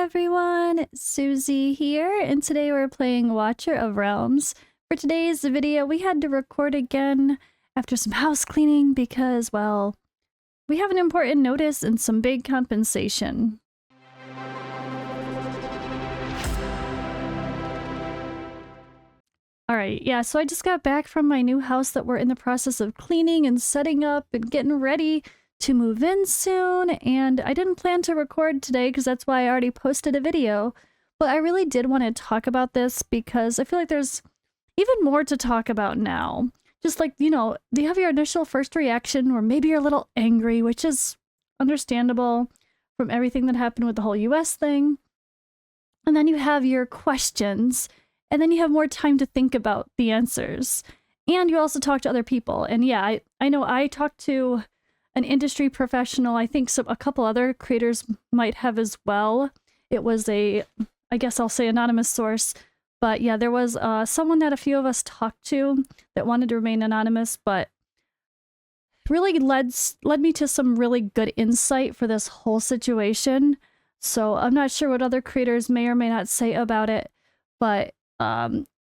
everyone, Suzi here, and today we're playing Watcher of Realms. For today's video, we had to record again after some house cleaning because, well, we have an important notice and some big compensation. Alright, yeah, so I just got back from my new house that we're in the process of cleaning and setting up and getting ready to move in soon, and I didn't plan to record today because that's why I already posted a video, but I really did want to talk about this because I feel like there's even more to talk about now. Just like, you know, you have your initial first reaction where maybe you're a little angry, which is understandable from everything that happened with the whole US thing. And then you have your questions, and then you have more time to think about the answers. And you also talk to other people. And yeah, I know I talked to an industry professional. I think a couple other creators might have as well. It was I guess I'll say anonymous source. But yeah, there was someone that a few of us talked to that wanted to remain anonymous, but really led me to some really good insight for this whole situation. So I'm not sure what other creators may or may not say about it, but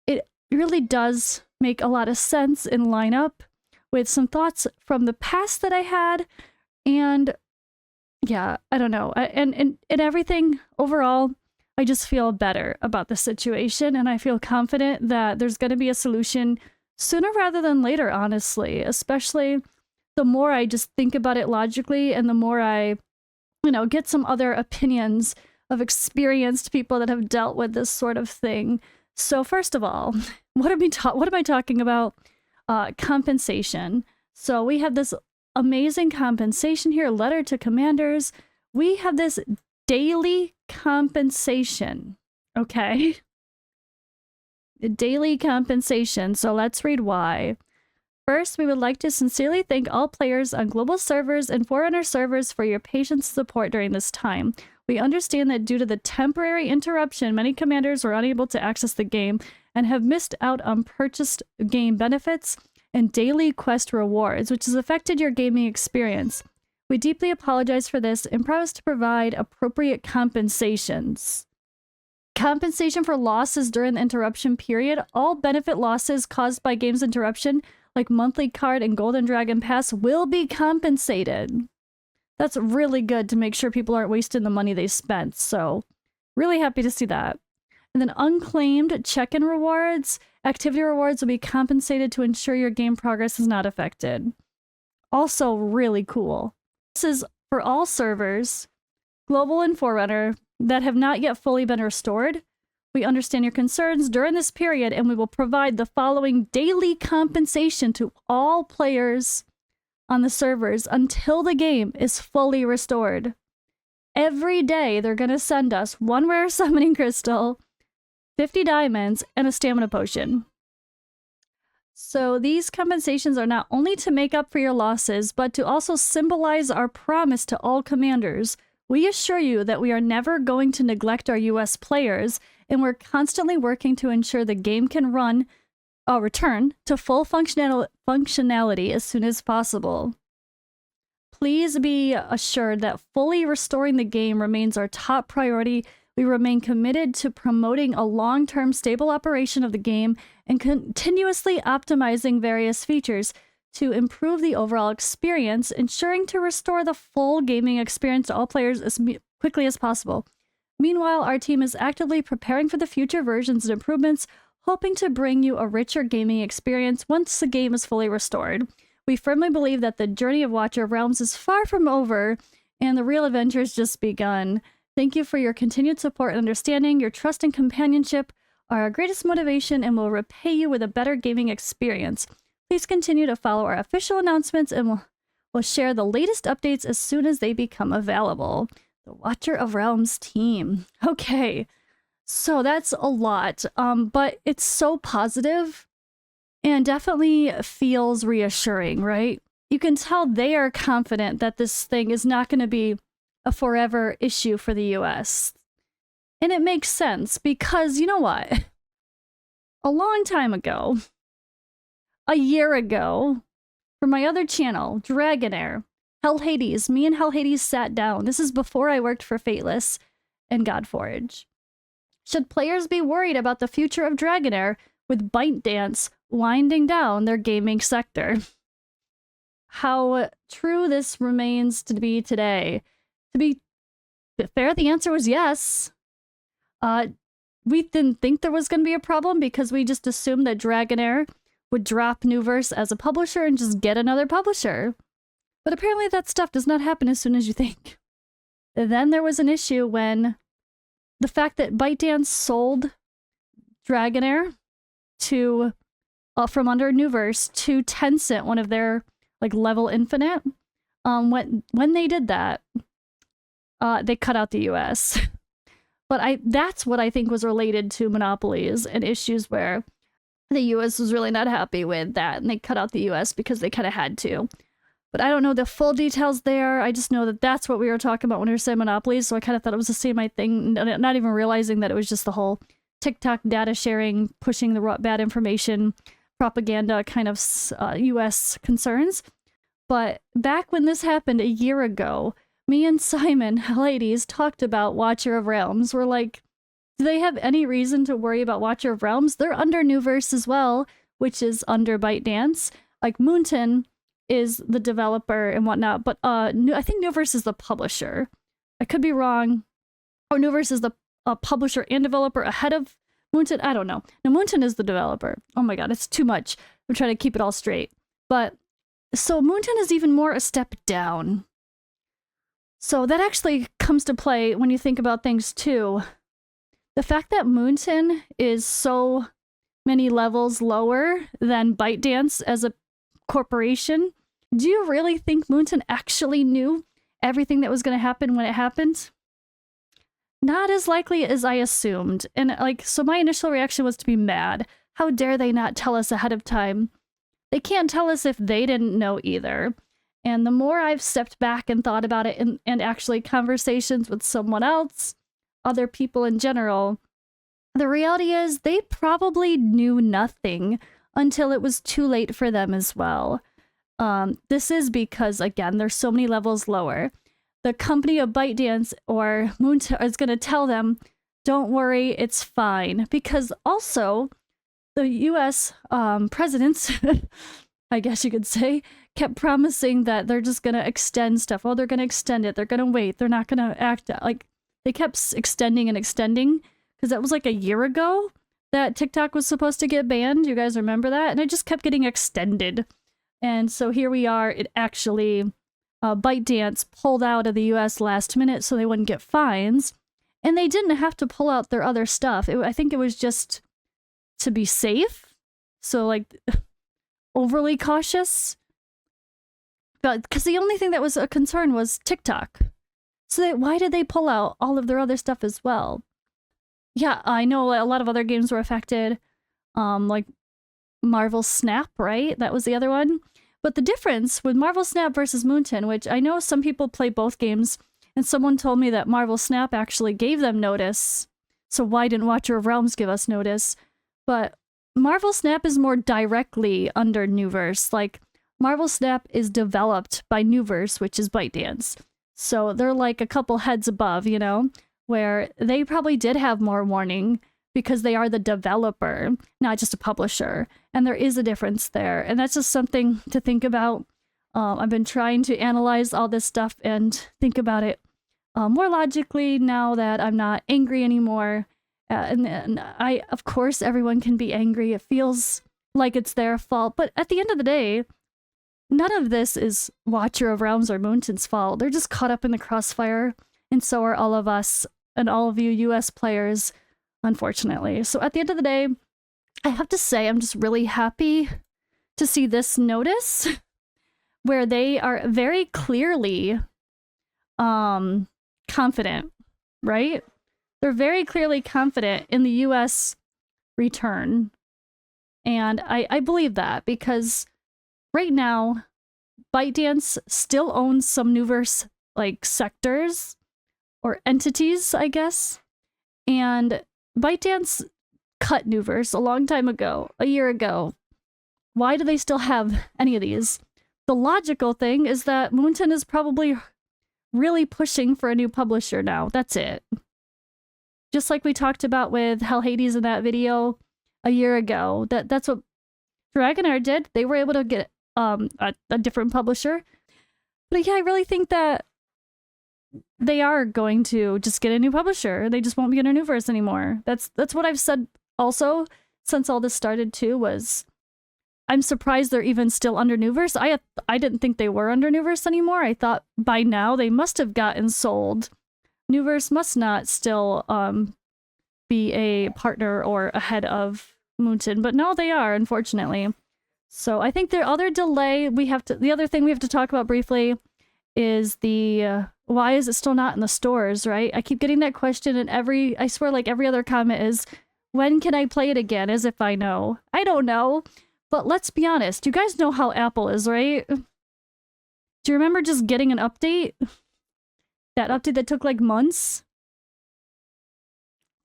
it really does make a lot of sense and line up with some thoughts from the past that I had. And yeah, I don't know. And everything overall, I just feel better about the situation, and I feel confident that there's going to be a solution sooner rather than later, honestly, especially the more I just think about it logically and the more I, you know, get some other opinions of experienced people that have dealt with this sort of thing. So first of all, what am I talking about? Compensation. So we have this amazing compensation here, letter to commanders. We have this daily compensation, okay? Daily compensation. So let's read why. First, we would like to sincerely thank all players on global servers and Forerunner servers for your patience and support during this time. We understand that due to the temporary interruption, many commanders were unable to access the game and have missed out on purchased game benefits and daily quest rewards, which has affected your gaming experience. We deeply apologize for this and promise to provide appropriate compensations. Compensation for losses during the interruption period. All benefit losses caused by game's interruption, like monthly card and golden dragon pass, will be compensated. That's really good to make sure people aren't wasting the money they spent, so really happy to see that. And then unclaimed check-in rewards. Activity rewards will be compensated to ensure your game progress is not affected. Also really cool. This is for all servers, Global and Forerunner, that have not yet fully been restored. We understand your concerns during this period, and we will provide the following daily compensation to all players on the servers until the game is fully restored. Every day, they're going to send us one rare summoning crystal, 50 diamonds, and a stamina potion. So these compensations are not only to make up for your losses, but to also symbolize our promise to all commanders. We assure you that we are never going to neglect our US players, and we're constantly working to ensure the game can return to full functionality as soon as possible. Please be assured that fully restoring the game remains our top priority. We remain committed to promoting a long-term stable operation of the game and continuously optimizing various features to improve the overall experience, ensuring to restore the full gaming experience to all players as quickly as possible. Meanwhile, our team is actively preparing for the future versions and improvements, hoping to bring you a richer gaming experience once the game is fully restored. We firmly believe that the journey of Watcher of Realms is far from over, and the real adventure has just begun. Thank you for your continued support and understanding. Your trust and companionship are our greatest motivation and will repay you with a better gaming experience. Please continue to follow our official announcements, and we'll share the latest updates as soon as they become available. The Watcher of Realms team. Okay, so that's a lot, but it's so positive and definitely feels reassuring, right? You can tell they are confident that this thing is not going to be a forever issue for the US. And it makes sense because, you know what? A long time ago, a year ago, for my other channel, Dragonair, Hell Hades, me and Hell Hades sat down. This is before I worked for FATELESS. and Godforge. Should players be worried about the future of Dragonair with ByteDance winding down their gaming sector? How true this remains to be today. To be fair, the answer was yes. We didn't think there was going to be a problem because we just assumed that Dragonair would drop Nuverse as a publisher and just get another publisher. But apparently that stuff does not happen as soon as you think. Then there was an issue when the fact that ByteDance sold Dragonair to from under Nuverse to Tencent, one of their like Level Infinite. When they did that, they cut out the US. But that's what I think was related to monopolies and issues where the US was really not happy with that, and they cut out the US because they kind of had to. But I don't know the full details there. I just know that that's what we were talking about when we were saying monopolies, so I kind of thought it was the same thing, not even realizing that it was just the whole TikTok data sharing, pushing the bad information, propaganda kind of US concerns. But back when this happened a year ago, me and Simon, ladies, talked about Watcher of Realms. We're like, do they have any reason to worry about Watcher of Realms? They're under Nuverse as well, which is under ByteDance. Like, Moonton is the developer and whatnot, but I think Nuverse is the publisher. I could be wrong. Or Nuverse is the publisher and developer ahead of Moonton. I don't know. No, Moonton is the developer. Oh my god, it's too much. I'm trying to keep it all straight. But, so Moonton is even more a step down. So that actually comes to play when you think about things too. The fact that Moonton is so many levels lower than ByteDance as a corporation, do you really think Moonton actually knew everything that was going to happen when it happened? Not as likely as I assumed. And like, so my initial reaction was to be mad. How dare they not tell us ahead of time? They can't tell us if they didn't know either. And the more I've stepped back and thought about it, and actually conversations with someone else, other people in general, the reality is they probably knew nothing until it was too late for them as well. This is because, again, there's so many levels lower. The company of ByteDance or Moonton is going to tell them, don't worry, it's fine. Because also, the US presidents, I guess you could say, kept promising that they're just going to extend stuff. Oh, they're going to extend it. They're going to wait. They're not going to act. Like, they kept extending and extending, because that was like a year ago that TikTok was supposed to get banned. You guys remember that? And it just kept getting extended. And so here we are. It actually, ByteDance pulled out of the US last minute so they wouldn't get fines. And they didn't have to pull out their other stuff. I think it was just to be safe. So, like, overly cautious. But because the only thing that was a concern was TikTok. So why did they pull out all of their other stuff as well? Yeah, I know a lot of other games were affected. Like Marvel Snap, right? That was the other one. But the difference with Marvel Snap versus Moonton, which I know some people play both games, and someone told me that Marvel Snap actually gave them notice. So why didn't Watcher of Realms give us notice? But Marvel Snap is more directly under Nuverse. Like, Marvel Snap is developed by Nuverse, which is ByteDance. So they're like a couple heads above, you know, where they probably did have more warning because they are the developer, not just a publisher. And there is a difference there. And that's just something to think about. I've been trying to analyze all this stuff and think about it more logically now that I'm not angry anymore. And of course, everyone can be angry. It feels like it's their fault. But at the end of the day, none of this is Watcher of Realms or Moonton's fault. They're just caught up in the crossfire, and so are all of us and all of you US players, unfortunately. So at the end of the day, I have to say I'm just really happy to see this notice where they are very clearly confident, right? They're very clearly confident in the US return. And I believe that because right now, ByteDance still owns some Nuverse like sectors or entities, I guess. And ByteDance cut Nuverse a long time ago, a year ago. Why do they still have any of these? The logical thing is that Moonton is probably really pushing for a new publisher now. That's it. just like we talked about with Hell Hades in that video a year ago. That's what Dragonair did. They were able to get a different publisher. But yeah, I really think that they are going to just get a new publisher. They just won't be in a Nuverse anymore. That's what I've said also since all this started too, was I'm surprised they're even still under Nuverse. I didn't think they were under Nuverse anymore. I thought by now they must have gotten sold. Nuverse must not still be a partner or ahead of Moonton, but no, they are, unfortunately. So I think the other delay the other thing we have to talk about briefly is the why is it still not in the stores, right? I keep getting that question, and I swear like every other comment is, when can I play it again? As if I know. I don't know. But let's be honest, you guys know how Apple is, right? Do you remember just getting an update? That update that took like months?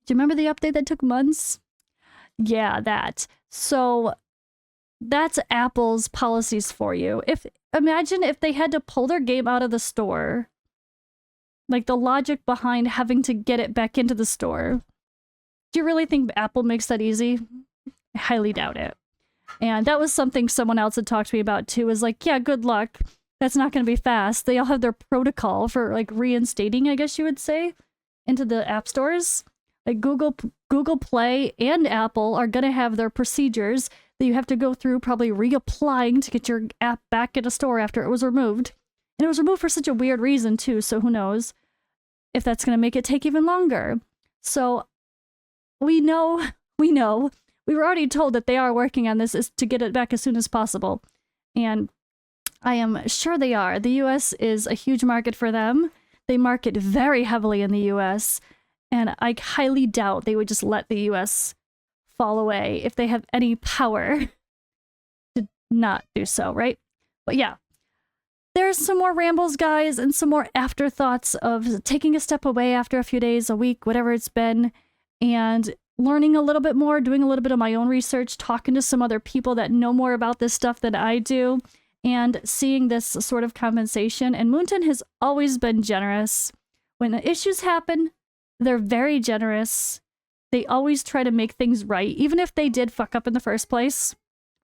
Do you remember the update that took months? Yeah, that. So that's Apple's policies for you. Imagine if they had to pull their game out of the store. Like the logic behind having to get it back into the store. Do you really think Apple makes that easy? I highly doubt it. And that was something someone else had talked to me about too, is like, yeah, good luck. That's not going to be fast. They all have their protocol for like reinstating, I guess you would say, into the app stores. Like Google Play and Apple are going to have their procedures that you have to go through, probably reapplying to get your app back in a store after it was removed. And it was removed for such a weird reason too, so who knows if that's going to make it take even longer. So we know, we were already told that they are working on this is to get it back as soon as possible. And I am sure they are. The US is a huge market for them. They market very heavily in the US. And I highly doubt they would just let the US fall away if they have any power to not do so, right? But yeah, there's some more rambles, guys, and some more afterthoughts of taking a step away after a few days, a week, whatever it's been, and learning a little bit more, doing a little bit of my own research, talking to some other people that know more about this stuff than I do, and seeing this sort of compensation. And Moonton has always been generous. When the issues happen, they're very generous. They always try to make things right, even if they did fuck up in the first place,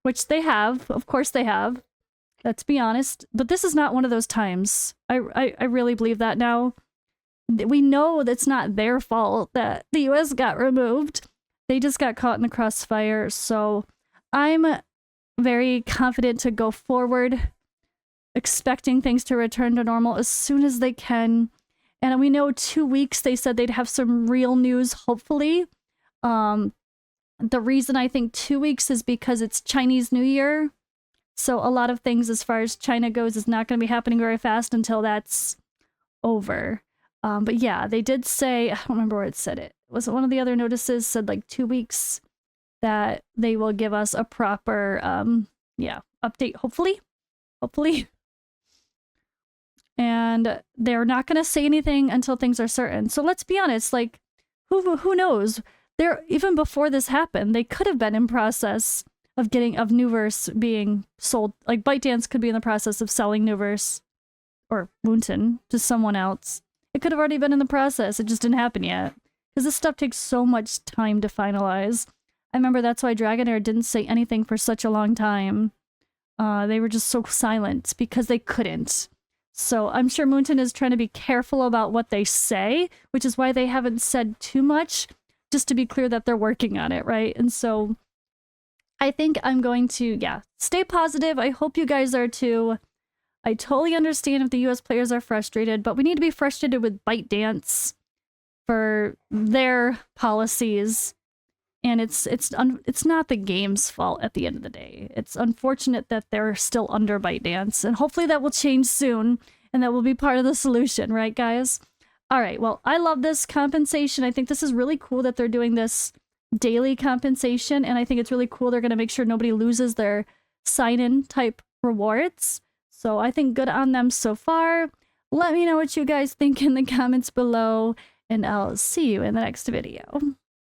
which they have. Of course they have. Let's be honest. But this is not one of those times. I really believe that now. We know that's not their fault that the US got removed. They just got caught in the crossfire. So I'm very confident to go forward, expecting things to return to normal as soon as they can. And we know 2 weeks, they said they'd have some real news, hopefully. The reason I think 2 weeks is because it's Chinese New Year. So a lot of things as far as China goes is not going to be happening very fast until that's over. But yeah, they did say, I don't remember where it said it. Was it one of the other notices said like 2 weeks that they will give us a proper, update, hopefully. And they're not going to say anything until things are certain. So let's be honest, like, who knows? Even before this happened, they could have been in process of Nuverse being sold. Like, ByteDance could be in the process of selling Nuverse or Moonton to someone else. It could have already been in the process. It just didn't happen yet. Because this stuff takes so much time to finalize. I remember that's why Dragonair didn't say anything for such a long time. They were just so silent because they couldn't. So I'm sure Moonton is trying to be careful about what they say, which is why they haven't said too much, just to be clear that they're working on it, right? And so I think I'm going to, stay positive. I hope you guys are too. I totally understand if the US players are frustrated, but we need to be frustrated with ByteDance for their policies. And it's not the game's fault at the end of the day. It's unfortunate that they're still under ByteDance, and hopefully that will change soon, and that will be part of the solution, right, guys? All right, well, I love this compensation. I think this is really cool that they're doing this daily compensation, and I think it's really cool they're going to make sure nobody loses their sign-in type rewards. So I think good on them so far. Let me know what you guys think in the comments below, and I'll see you in the next video.